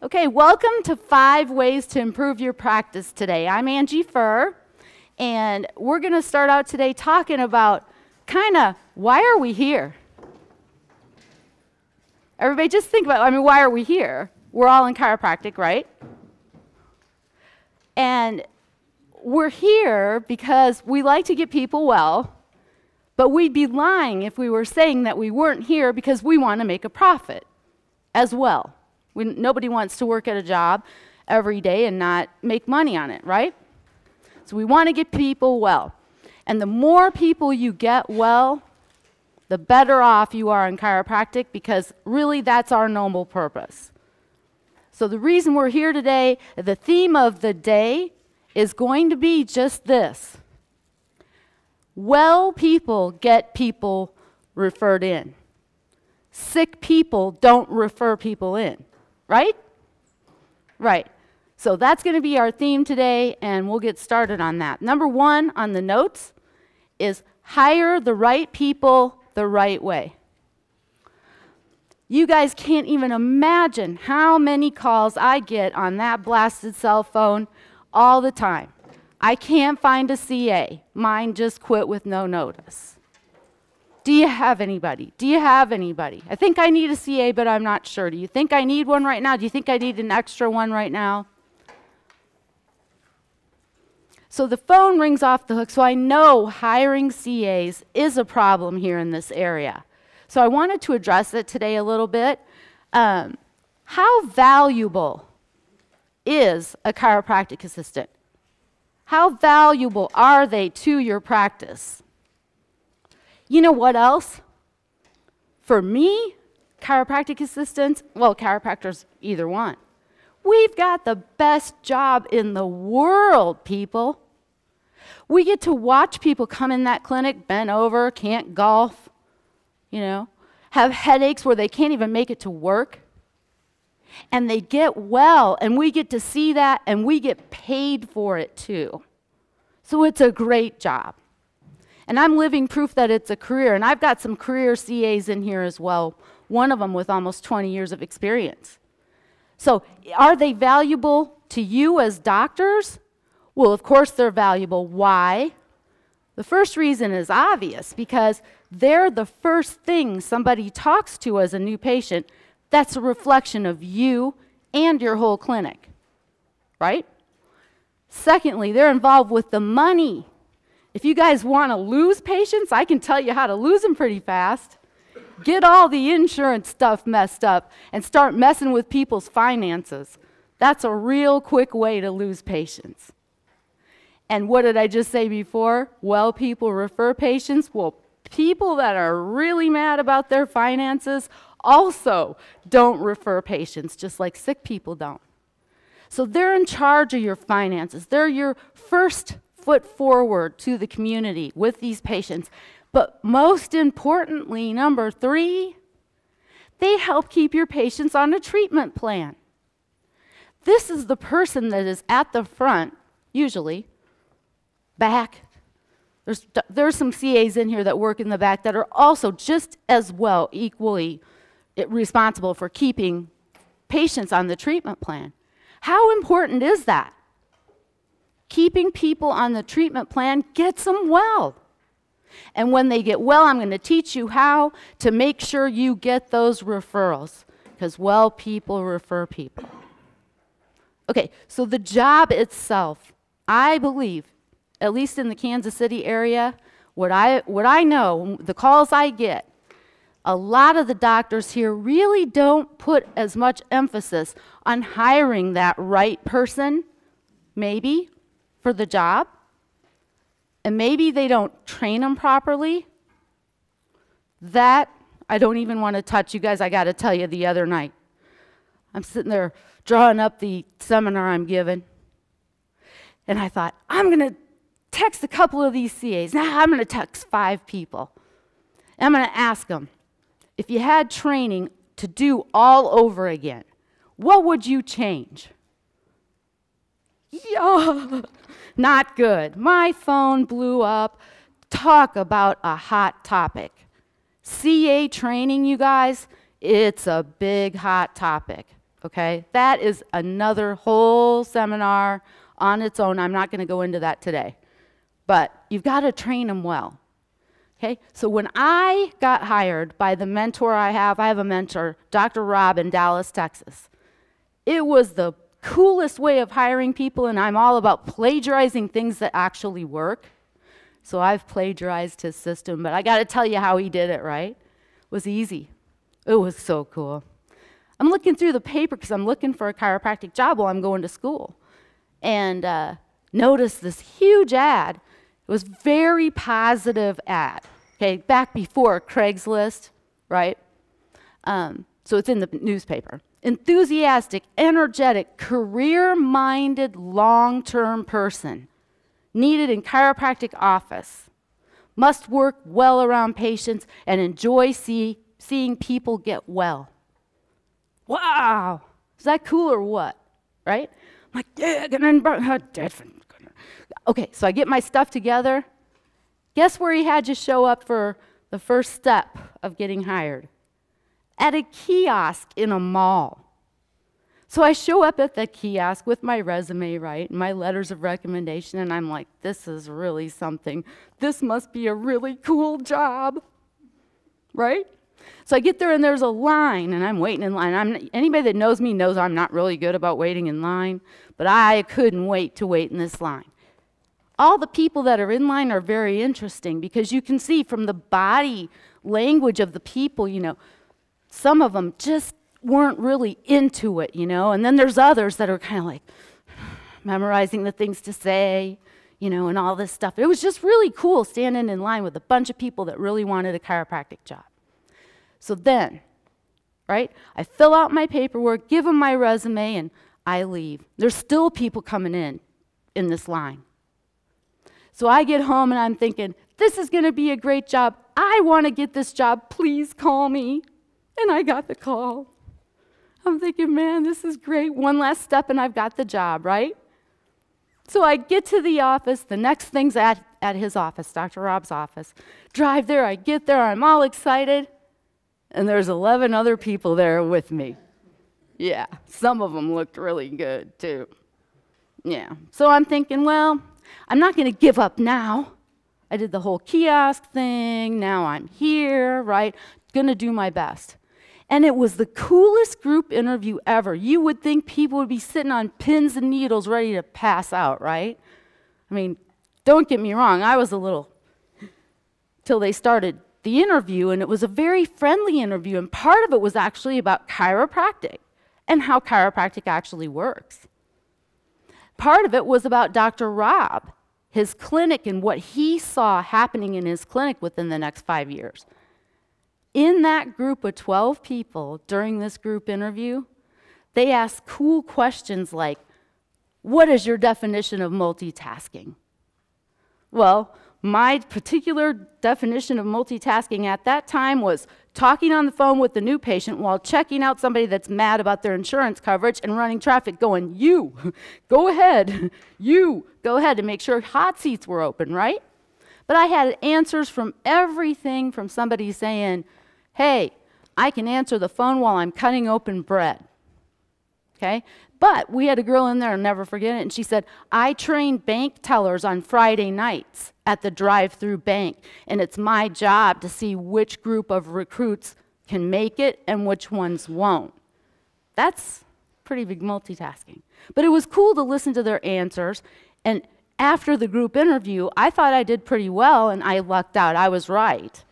Okay, welcome to 5 Ways to Improve Your Practice today. I'm Angir, and we're going to start out today talking about kind of why are we here? Everybody just think about, why are we here? We're all in chiropractic, right? And we're here because we like to get people well, but we'd be lying if we were saying that we weren't here because we want to make a profit as well. Nobody wants to work at a job every day and not make money on it, right? So we want to get people well. And the more people you get well, the better off you are in chiropractic, because really that's our noble purpose. So the reason we're here today, the theme of the day is going to be just this. Well people get people referred in. Sick people don't refer people in. Right? Right. So that's going to be our theme today, and we'll get started on that. Number 1 on the notes is hire the right people the right way. You guys can't even imagine how many calls I get on that blasted cell phone all the time. I can't find a CA. Mine just quit with no notice. Do you have anybody? Do you have anybody? I think I need a CA, but I'm not sure. Do you think I need one right now? Do you think I need an extra one right now? So the phone rings off the hook, so I know hiring CAs is a problem here in this area. So I wanted to address it today a little bit. How valuable is a chiropractic assistant? How valuable are they to your practice? You know what else? For me, chiropractic assistants, well, chiropractors, either one. We've got the best job in the world, people. We get to watch people come in that clinic, bent over, can't golf, have headaches where they can't even make it to work. And they get well, and we get to see that, and we get paid for it too. So it's a great job. And I'm living proof that it's a career. And I've got some career CAs in here as well, one of them with almost 20 years of experience. So are they valuable to you as doctors? Well, of course they're valuable. Why? The first reason is obvious, because they're the first thing somebody talks to as a new patient that's a reflection of you and your whole clinic, right? Secondly, they're involved with the money. If you guys want to lose patients, I can tell you how to lose them pretty fast. Get all the insurance stuff messed up and start messing with people's finances. That's a real quick way to lose patients. And what did I just say before? Well, people refer patients. Well, people that are really mad about their finances also don't refer patients, just like sick people don't. So they're in charge of your finances. They're your first foot forward to the community with these patients. But most importantly, number 3, they help keep your patients on a treatment plan. This is the person that is at the front, usually, back. There's some CAs in here that work in the back that are also just as well, equally responsible for keeping patients on the treatment plan. How important is that? Keeping people on the treatment plan gets them well. And when they get well, I'm going to teach you how to make sure you get those referrals, because well people refer people. Okay, so the job itself, I believe, at least in the Kansas City area, what I know, the calls I get, a lot of the doctors here really don't put as much emphasis on hiring that right person, maybe, for the job, and maybe they don't train them properly. That I don't even want to touch. You guys, I got to tell you, the other night, I'm sitting there drawing up the seminar I'm giving, and I thought, I'm going to text a couple of these CAs. Now I'm going to text 5 people. And I'm going to ask them, if you had training to do all over again, what would you change? Yeah. Not good. My phone blew up. Talk about a hot topic. CA training, you guys, it's a big hot topic. okay? That is another whole seminar on its own. I'm not going to go into that today. But you've got to train them well, okay? So when I got hired by the mentor I have a mentor, Dr. Rob in Dallas, Texas. It was the coolest way of hiring people, and I'm all about plagiarizing things that actually work. So I've plagiarized his system, but I got to tell you how he did it, right? It was easy. It was so cool. I'm looking through the paper because I'm looking for a chiropractic job while I'm going to school. And noticed this huge ad. It was very positive ad, okay, back before Craigslist, right? So it's in the newspaper. Enthusiastic, energetic, career-minded, long-term person needed in chiropractic office. Must work well around patients and enjoy seeing people get well. Wow! Is that cool or what? Right? I'm like, yeah, okay, so I get my stuff together. Guess where he had you show up for the first step of getting hired? At a kiosk in a mall. So I show up at the kiosk with my resume, right, and my letters of recommendation, and I'm like, this is really something. This must be a really cool job, right? So I get there, and there's a line, and I'm waiting in line. Anybody that knows me knows I'm not really good about waiting in line, but I couldn't wait to wait in this line. All the people that are in line are very interesting because you can see from the body language of the people, you know, some of them just weren't really into it, you know, and then there's others that are kind of like memorizing the things to say, you know, and all this stuff. It was just really cool standing in line with a bunch of people that really wanted a chiropractic job. So then, right, I fill out my paperwork, give them my resume, and I leave. There's still people coming in this line. So I get home and I'm thinking, this is going to be a great job. I want to get this job. Please call me. And I got the call. I'm thinking, man, this is great. One last step and I've got the job, right? So I get to the office. The next thing's at his office, Dr. Rob's office. Drive there. I get there. I'm all excited. And there's 11 other people there with me. Yeah, some of them looked really good, too. Yeah, so I'm thinking, well, I'm not going to give up now. I did the whole kiosk thing. Now I'm here, right? Going to do my best. And it was the coolest group interview ever. You would think people would be sitting on pins and needles ready to pass out, right? I mean, don't get me wrong, I was a little, till they started the interview, and it was a very friendly interview, and part of it was actually about chiropractic and how chiropractic actually works. Part of it was about Dr. Rob, his clinic, and what he saw happening in his clinic within the next 5 years. In that group of 12 people during this group interview, they asked cool questions like, what is your definition of multitasking? Well, my particular definition of multitasking at that time was talking on the phone with the new patient while checking out somebody that's mad about their insurance coverage and running traffic going, you, go ahead, you, go ahead, to make sure hot seats were open, right? But I had answers from everything from somebody saying, hey, I can answer the phone while I'm cutting open bread, okay? But we had a girl in there, I'll never forget it, and she said, I train bank tellers on Friday nights at the drive-through bank, and it's my job to see which group of recruits can make it and which ones won't. That's pretty big multitasking. But it was cool to listen to their answers, and after the group interview, I thought I did pretty well, and I lucked out. I was right.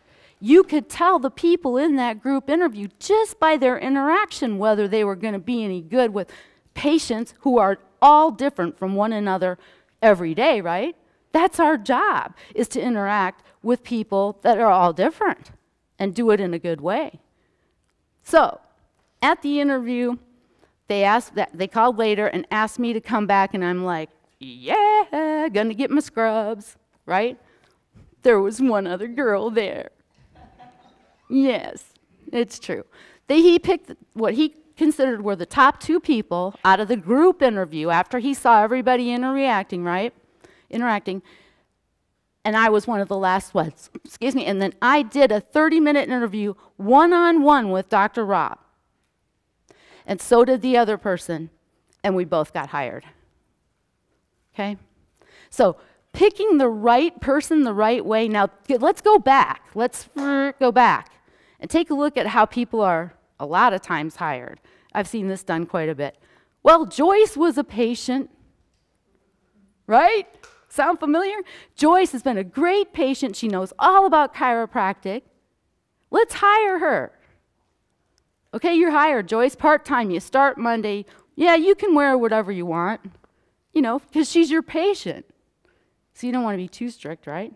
You could tell the people in that group interview just by their interaction whether they were going to be any good with patients who are all different from one another every day, right? That's our job, is to interact with people that are all different and do it in a good way. So, at the interview, they called later and asked me to come back, and I'm like, yeah, gonna get my scrubs, right? There was one other girl there. Yes, it's true. He picked what he considered were the top 2 people out of the group interview after he saw everybody interacting, right? Interacting. And I was one of the last ones, excuse me. And then I did a 30-minute interview one-on-one with Dr. Rob. and so did the other person, and we both got hired. Okay? So picking the right person the right way. Now, let's go back. Let's go back and take a look at how people are a lot of times hired. I've seen this done quite a bit. Well, Joyce was a patient, right? Sound familiar? Joyce has been a great patient. She knows all about chiropractic. Let's hire her. Okay, you're hired, Joyce, part-time. You start Monday. Yeah, you can wear whatever you want, you know, because she's your patient. So you don't want to be too strict, right?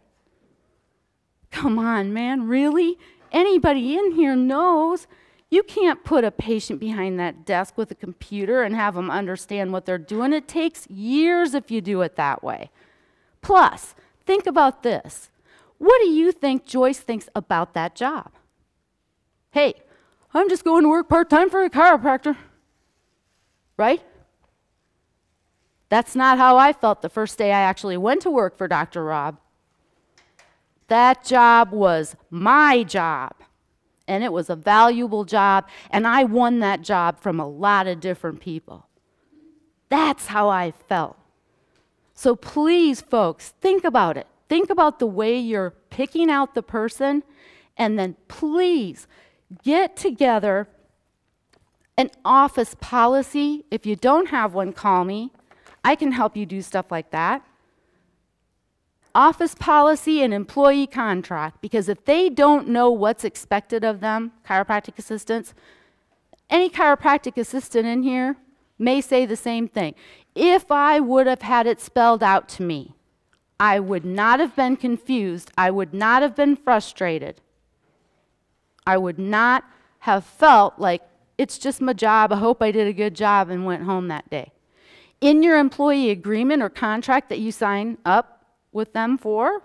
Come on, man, really? Anybody in here knows you can't put a patient behind that desk with a computer and have them understand what they're doing. It takes years if you do it that way. Plus, think about this. What do you think Joyce thinks about that job? Hey, I'm just going to work part-time for a chiropractor, right? That's not how I felt the first day I actually went to work for Dr. Rob. That job was my job, and it was a valuable job, and I won that job from a lot of different people. That's how I felt. So please, folks, think about it. Think about the way you're picking out the person, and then please get together an office policy. If you don't have one, call me. I can help you do stuff like that. Office policy and employee contract, because if they don't know what's expected of them, chiropractic assistants, any chiropractic assistant in here may say the same thing. If I would have had it spelled out to me, I would not have been confused. I would not have been frustrated. I would not have felt like it's just my job, I hope I did a good job, and went home that day. In your employee agreement or contract that you sign up with them for,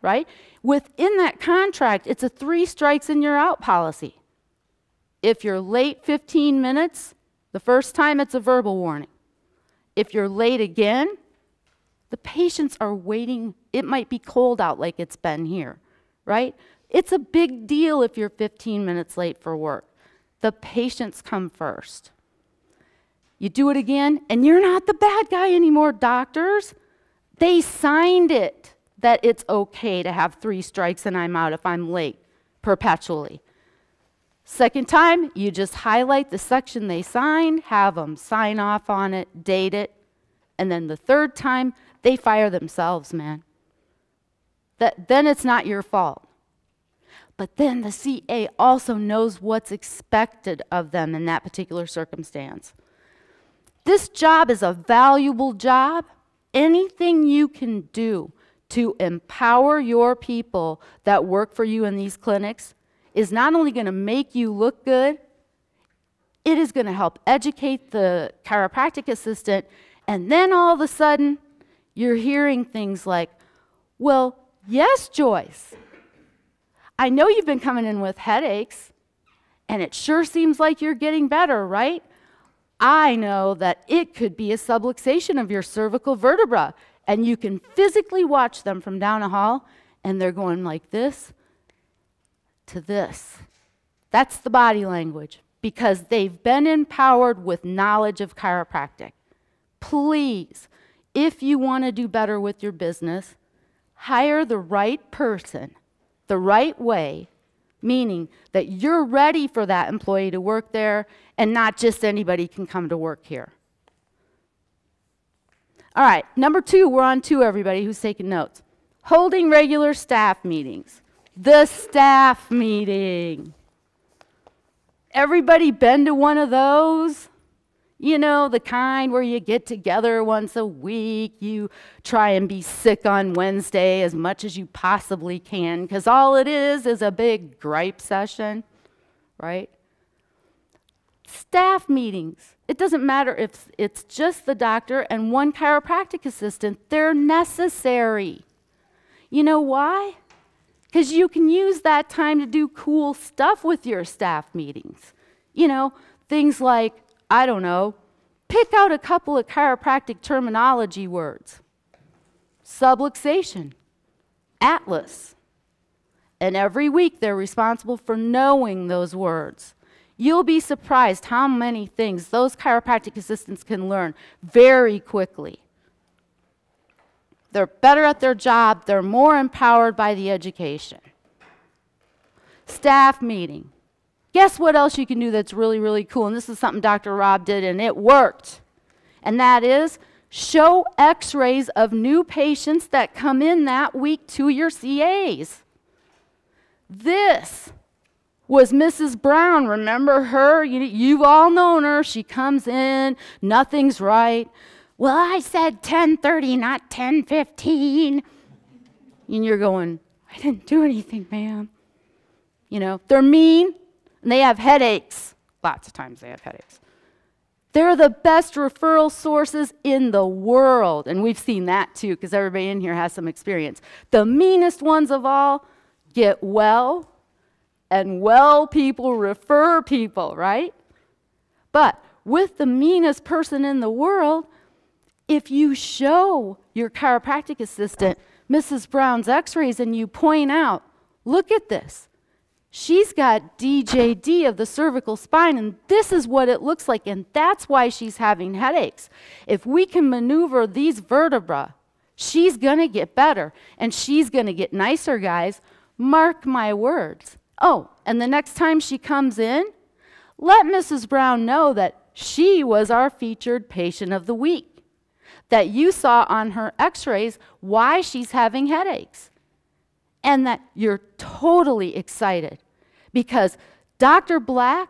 right? Within that contract, it's a 3 strikes and you're out policy. If you're late 15 minutes, the first time it's a verbal warning. If you're late again, the patients are waiting. It might be cold out like it's been here, right? It's a big deal if you're 15 minutes late for work. The patients come first. You do it again, and you're not the bad guy anymore, doctors. They signed it that it's okay to have 3 strikes and I'm out if I'm late, perpetually. Second time, you just highlight the section they signed, have them sign off on it, date it, and then the third time, they fire themselves, man. Then it's not your fault. But then the CA also knows what's expected of them in that particular circumstance. This job is a valuable job. Anything you can do to empower your people that work for you in these clinics is not only going to make you look good, it is going to help educate the chiropractic assistant, and then all of a sudden, you're hearing things like, well, yes, Joyce, I know you've been coming in with headaches, and it sure seems like you're getting better, right? I know that it could be a subluxation of your cervical vertebra, and you can physically watch them from down a hall, and they're going like this to this. That's the body language, because they've been empowered with knowledge of chiropractic. Please, if you want to do better with your business, hire the right person, the right way, meaning that you're ready for that employee to work there and not just anybody can come to work here. All right, number 2, we're on 2, everybody who's taking notes. Holding regular staff meetings. The staff meeting. Everybody been to one of those? You know, the kind where you get together once a week, you try and be sick on Wednesday as much as you possibly can, because all it is a big gripe session, right? Staff meetings. It doesn't matter if it's just the doctor and 1 chiropractic assistant. They're necessary. You know why? Because you can use that time to do cool stuff with your staff meetings. You know, things like, I don't know, pick out a couple of chiropractic terminology words. Subluxation, atlas. And every week they're responsible for knowing those words. You'll be surprised how many things those chiropractic assistants can learn very quickly. They're better at their job. They're more empowered by the education. Staff meeting. Guess what else you can do that's really, really cool? And this is something Dr. Rob did, and it worked. And that is show x-rays of new patients that come in that week to your CAs. This was Mrs. Brown. Remember her? You've all known her. She comes in, nothing's right. Well, I said 10:30, not 10:15. And you're going, I didn't do anything, ma'am. They're mean, and they have headaches. Lots of times they have headaches. They're the best referral sources in the world, and we've seen that too, because everybody in here has some experience. The meanest ones of all get well, and well people refer people, right? But with the meanest person in the world, if you show your chiropractic assistant Mrs. Brown's x-rays and you point out, look at this. She's got DJD of the cervical spine, and this is what it looks like, and that's why she's having headaches. If we can maneuver these vertebrae, she's going to get better, and she's going to get nicer, guys. Mark my words. Oh, and the next time she comes in, let Mrs. Brown know that she was our featured patient of the week, that you saw on her x-rays why she's having headaches, and that you're totally excited because Dr. Black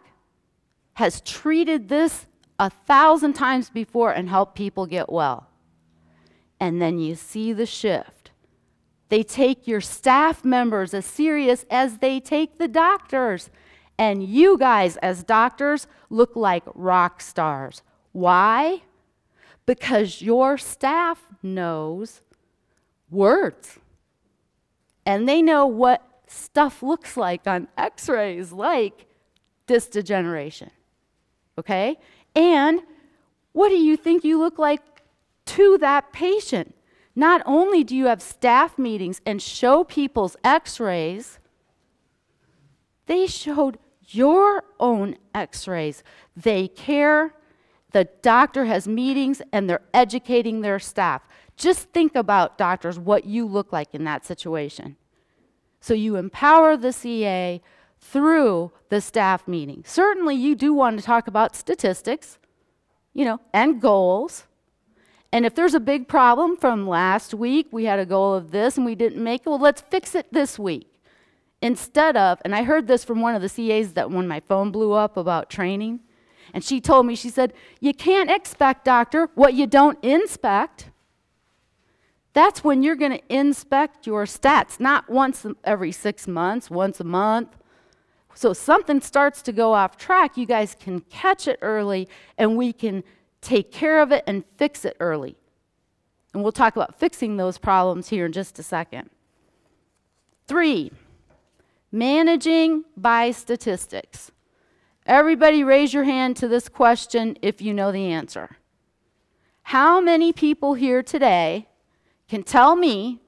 has treated this 1,000 times before and helped people get well. And then you see the shift. They take your staff members as serious as they take the doctors. And you guys, as doctors, look like rock stars. Why? Because your staff knows words. And they know what stuff looks like on x-rays, like disc degeneration. Okay? And what do you think you look like to that patient? Not only do you have staff meetings and show people's x-rays, they showed your own x-rays. They care. The doctor has meetings and they're educating their staff. Just think about, doctors, what you look like in that situation. So you empower the CA through the staff meeting. Certainly you do want to talk about statistics, and goals. And if there's a big problem from last week, we had a goal of this and we didn't make it, well, let's fix it this week. Instead of, and I heard this from one of the CAs that when my phone blew up about training, and she told me, she said, you can't expect, doctor, what you don't inspect. That's when you're going to inspect your stats, not once every 6 months, once a month. So if something starts to go off track, you guys can catch it early, and we can take care of it and fix it early. And we'll talk about fixing those problems here in just a second. 3, managing by statistics. Everybody raise your hand to this question if you know the answer. How many people here today can tell me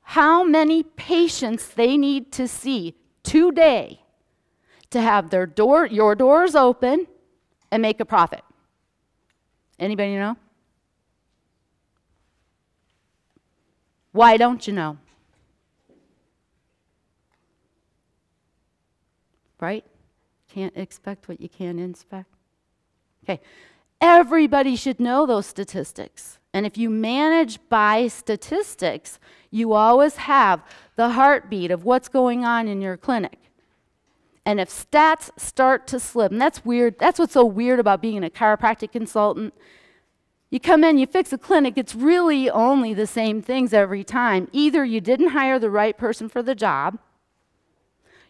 how many patients they need to see today to have your doors open and make a profit? Anybody know? Why don't you know? Right? Can't expect what you can't inspect. Okay. Everybody should know those statistics. And if you manage by statistics, you always have the heartbeat of what's going on in your clinic. And if stats start to slip, and that's weird, that's what's so weird about being a chiropractic consultant. You come in, you fix a clinic, it's really only the same things every time. Either you didn't hire the right person for the job,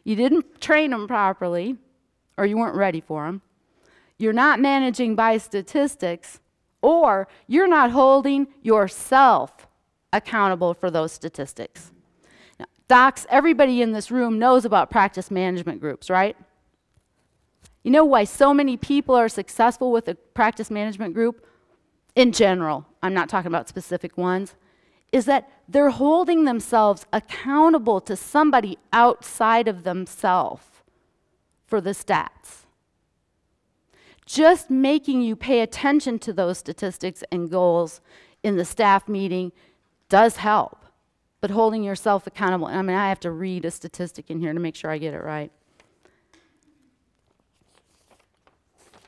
you didn't train them properly, or you weren't ready for them. You're not managing by statistics, or you're not holding yourself accountable for those statistics. Now, docs, everybody in this room knows about practice management groups, right? You know why so many people are successful with a practice management group? In general, I'm not talking about specific ones, is that they're holding themselves accountable to somebody outside of themselves for the stats. Just making you pay attention to those statistics and goals in the staff meeting does help, but holding yourself accountable. I mean, I have to read a statistic in here to make sure I get it right.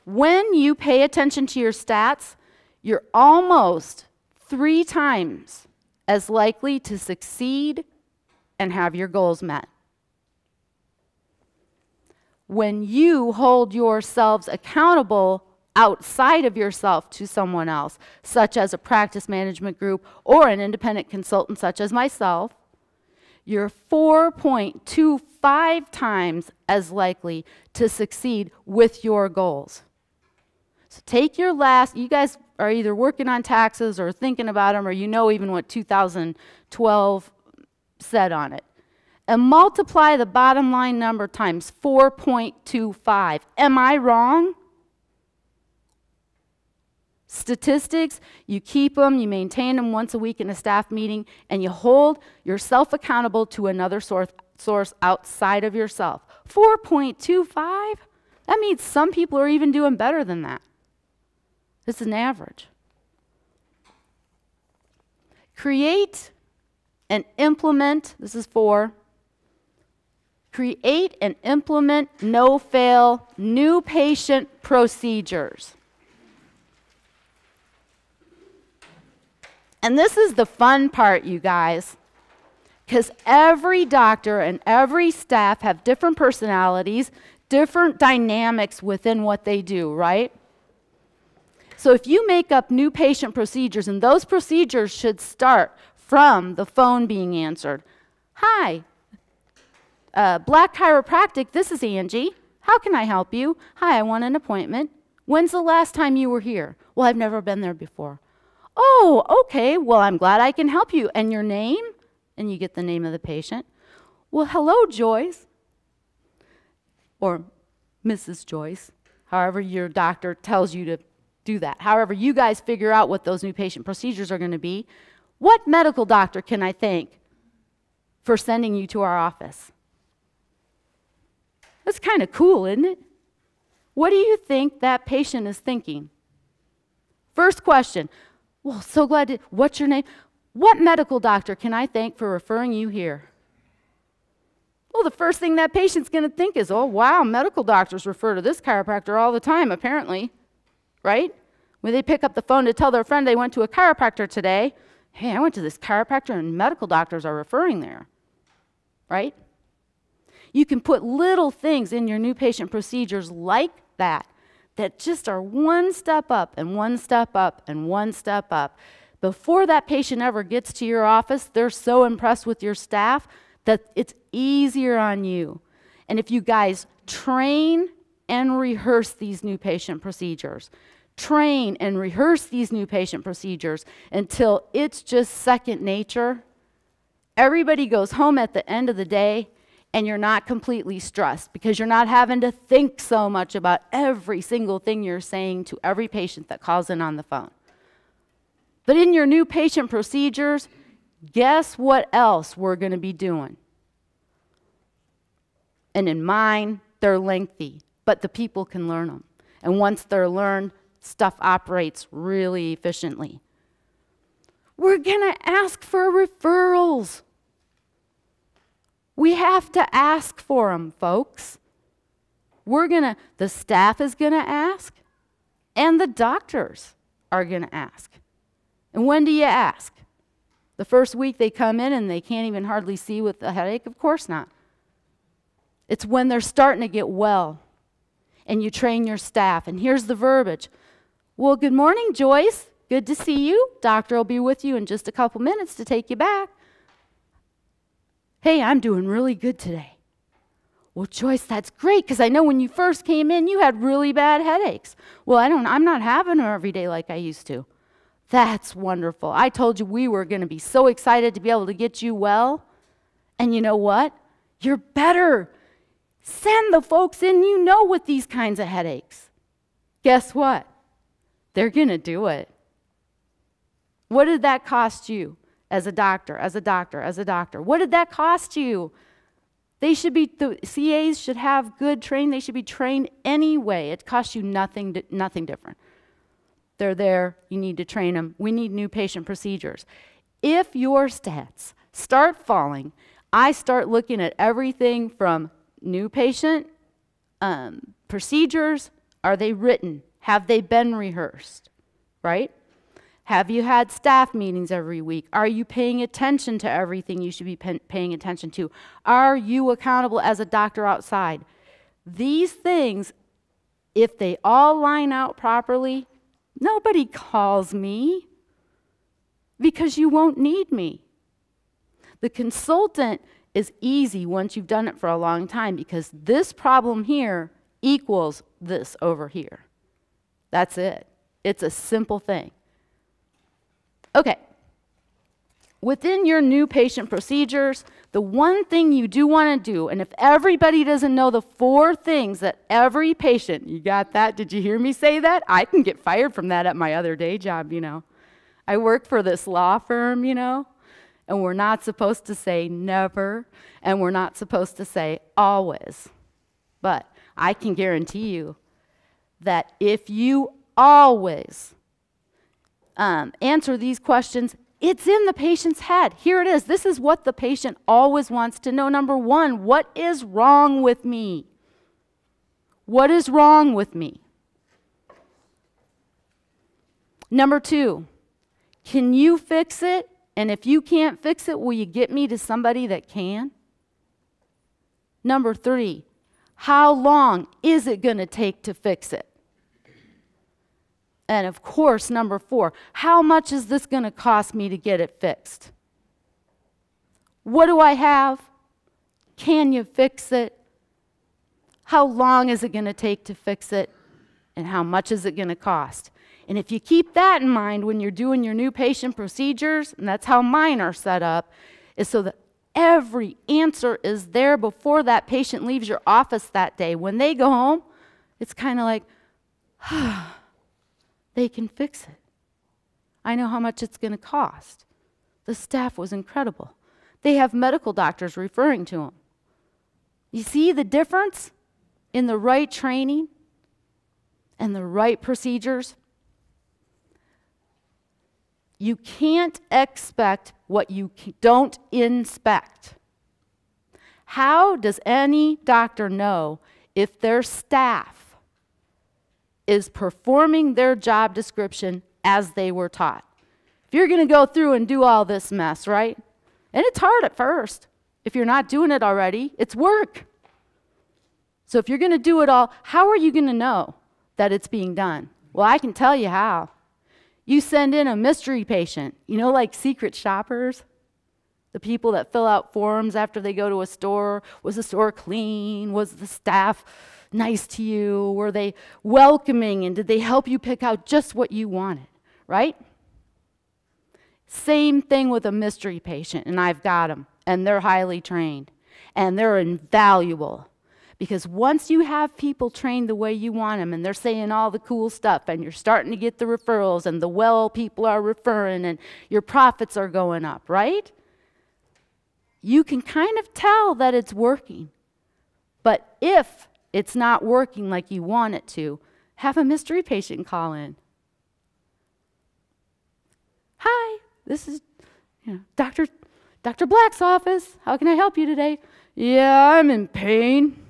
When you pay attention to your stats, you're almost 3 times as likely to succeed and have your goals met. When you hold yourselves accountable outside of yourself to someone else, such as a practice management group or an independent consultant such as myself, you're 4.25 times as likely to succeed with your goals. So take your you guys are either working on taxes or thinking about them, or you know even what 2012 said on it. And multiply the bottom line number times 4.25. Am I wrong? Statistics, you keep them, you maintain them once a week in a staff meeting, and you hold yourself accountable to another source outside of yourself. 4.25? That means some people are even doing better than that. This is an average. Create and implement, this is 4. Create and implement, no-fail, new patient procedures. And this is the fun part, you guys, because every doctor and every staff have different personalities, different dynamics within what they do, right? So if you make up new patient procedures, and those procedures should start from the phone being answered. Hi, Black Chiropractic, this is Angie. How can I help you? Hi, I want an appointment. When's the last time you were here? Well, I've never been there before. Oh, okay, well, I'm glad I can help you. And your name? And you get the name of the patient. Well, hello, Joyce. Or Mrs. Joyce, however your doctor tells you to do that. However, you guys figure out what those new patient procedures are going to be. What medical doctor can I thank for sending you to our office? That's kind of cool, isn't it? What do you think that patient is thinking? First question. Well, so glad to, what's your name? What medical doctor can I thank for referring you here? Well, the first thing that patient's going to think is, oh, wow, medical doctors refer to this chiropractor all the time, apparently, right? When they pick up the phone to tell their friend they went to a chiropractor today, hey, I went to this chiropractor and medical doctors are referring there, right? You can put little things in your new patient procedures like that just are one step up and one step up and one step up. Before that patient ever gets to your office, they're so impressed with your staff that it's easier on you. And if you guys train and rehearse these new patient procedures, train and rehearse these new patient procedures until it's just second nature, everybody goes home at the end of the day and you're not completely stressed because you're not having to think so much about every single thing you're saying to every patient that calls in on the phone. But in your new patient procedures, guess what else we're going to be doing? And in mine, they're lengthy, but the people can learn them. And once they're learned, stuff operates really efficiently. We're going to ask for referrals. We have to ask for them, folks. The staff is going to ask, and the doctors are going to ask. And when do you ask? The first week they come in and they can't even hardly see with a headache? Of course not. It's when they're starting to get well, and you train your staff. And here's the verbiage. Well, good morning, Joyce. Good to see you. Doctor will be with you in just a couple minutes to take you back. Hey, I'm doing really good today. Well, Joyce, that's great, because I know when you first came in, you had really bad headaches. Well, I'm not having them every day like I used to. That's wonderful. I told you we were going to be so excited to be able to get you well. And you know what? You're better. Send the folks in you know with these kinds of headaches. Guess what? They're going to do it. What did that cost you? As a doctor, as a doctor, as a doctor. What did that cost you? The CAs should have good training. They should be trained anyway. It costs you nothing different. They're there. You need to train them. We need new patient procedures. If your stats start falling, I start looking at everything from new patient procedures. Are they written? Have they been rehearsed? Right? Have you had staff meetings every week? Are you paying attention to everything you should be paying attention to? Are you accountable as a doctor outside? These things, if they all line out properly, nobody calls me because you won't need me. The consultant is easy once you've done it for a long time because this problem here equals this over here. That's it. It's a simple thing. Okay. Within your new patient procedures, the one thing you do want to do, and if everybody doesn't know the 4 things that every patient, you got that? Did you hear me say that? I can get fired from that at my other day job, you know. I work for this law firm, you know, and we're not supposed to say never, and we're not supposed to say always. But I can guarantee you that if you always answer these questions, it's in the patient's head. Here it is. This is what the patient always wants to know. Number 1, what is wrong with me? What is wrong with me? Number 2, can you fix it? And if you can't fix it, will you get me to somebody that can? Number 3, how long is it going to take to fix it? And of course, number 4, how much is this going to cost me to get it fixed? What do I have? Can you fix it? How long is it going to take to fix it? And how much is it going to cost? And if you keep that in mind when you're doing your new patient procedures, and that's how mine are set up, is so that every answer is there before that patient leaves your office that day. When they go home, it's kind of like, they can fix it. I know how much it's going to cost. The staff was incredible. They have medical doctors referring to them. You see the difference in the right training and the right procedures? You can't expect what you don't inspect. How does any doctor know if their staff is performing their job description as they were taught? If you're going to go through and do all this mess, right? And it's hard at first. If you're not doing it already, it's work. So if you're going to do it all, how are you going to know that it's being done? Well, I can tell you how. You send in a mystery patient, you know, like secret shoppers, the people that fill out forms after they go to a store. Was the store clean? Was the staff nice to you? Were they welcoming? And did they help you pick out just what you wanted, right? Same thing with a mystery patient, and I've got them, and they're highly trained, and they're invaluable. Because once you have people trained the way you want them, and they're saying all the cool stuff, and you're starting to get the referrals, and the well people are referring, and your profits are going up, right? You can kind of tell that it's working. But if it's not working like you want it to, have a mystery patient call in. Hi, this is Dr. Black's office. How can I help you today? Yeah, I'm in pain.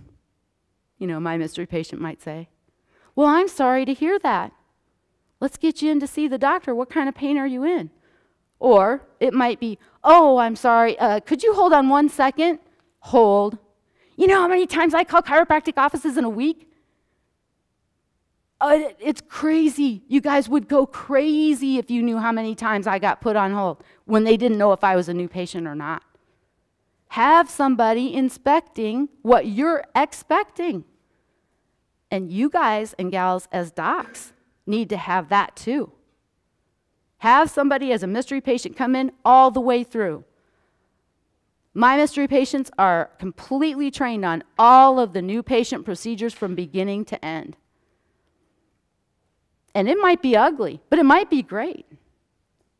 You know, my mystery patient might say. Well, I'm sorry to hear that. Let's get you in to see the doctor. What kind of pain are you in? Or it might be, oh, I'm sorry. Could you hold on 1 second? Hold. You know how many times I call chiropractic offices in a week? It's crazy. You guys would go crazy if you knew how many times I got put on hold when they didn't know if I was a new patient or not. Have somebody inspecting what you're expecting. And you guys and gals as docs need to have that too. Have somebody as a mystery patient come in all the way through. My mystery patients are completely trained on all of the new patient procedures from beginning to end. And it might be ugly, but it might be great.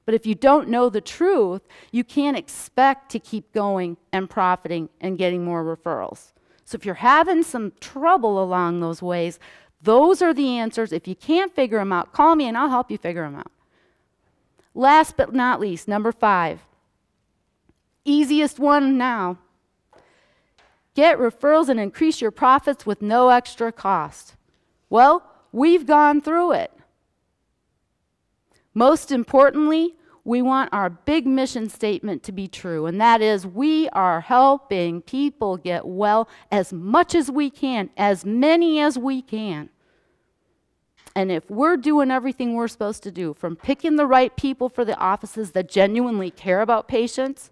But if you don't know the truth, you can't expect to keep going and profiting and getting more referrals. So if you're having some trouble along those ways, those are the answers. If you can't figure them out, call me and I'll help you figure them out. Last but not least, number 5. Easiest one now. Get referrals and increase your profits with no extra cost. Well, we've gone through it. Most importantly, we want our big mission statement to be true, and that is we are helping people get well as much as we can, as many as we can. And if we're doing everything we're supposed to do, from picking the right people for the offices that genuinely care about patients,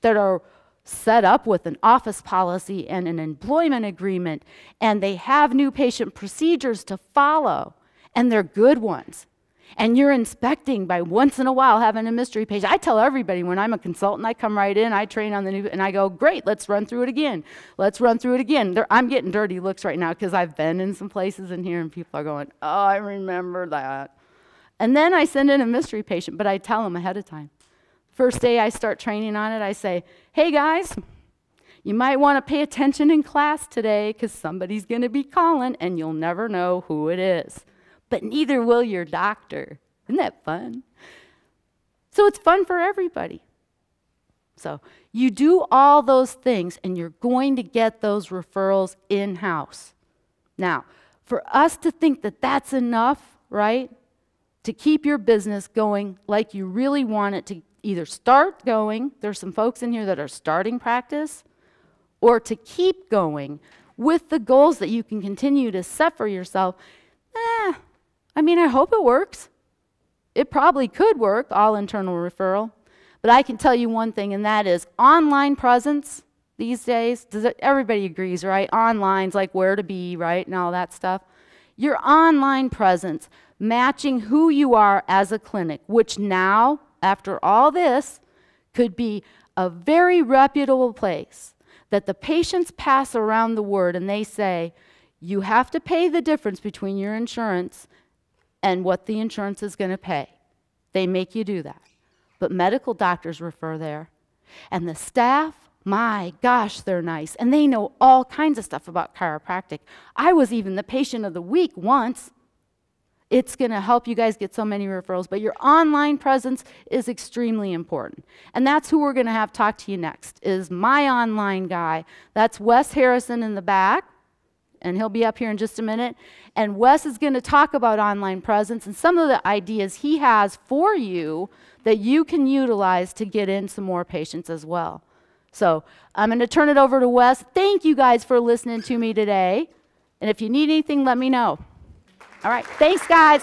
that are set up with an office policy and an employment agreement, and they have new patient procedures to follow, and they're good ones. And you're inspecting by once in a while having a mystery patient. I tell everybody when I'm a consultant, I come right in, I train on the new, and I go, great, let's run through it again. Let's run through it again. I'm getting dirty looks right now because I've been in some places in here and people are going, oh, I remember that. And then I send in a mystery patient, but I tell them ahead of time. First day I start training on it, I say, hey guys, you might want to pay attention in class today because somebody's going to be calling and you'll never know who it is. But neither will your doctor. Isn't that fun? So it's fun for everybody. So you do all those things and you're going to get those referrals in-house. Now, for us to think that that's enough, right, to keep your business going like you really want it to either start going, there's some folks in here that are starting practice, or to keep going with the goals that you can continue to set for yourself, I hope it works. It probably could work, all internal referral. But I can tell you one thing, and that is online presence these days. Everybody agrees, right? Online's like where to be, right, and all that stuff. Your online presence, matching who you are as a clinic, which now, after all this, could be a very reputable place that the patients pass around the word and they say, you have to pay the difference between your insurance and what the insurance is going to pay. They make you do that. But medical doctors refer there. And the staff, my gosh, they're nice. And they know all kinds of stuff about chiropractic. I was even the patient of the week once. It's going to help you guys get so many referrals. But your online presence is extremely important. And that's who we're going to have talk to you next, is my online guy. That's Wes Harrison in the back. And he'll be up here in just a minute. And Wes is going to talk about online presence and some of the ideas he has for you that you can utilize to get in some more patients as well. So I'm going to turn it over to Wes. Thank you guys for listening to me today. And if you need anything, let me know. All right. Thanks, guys.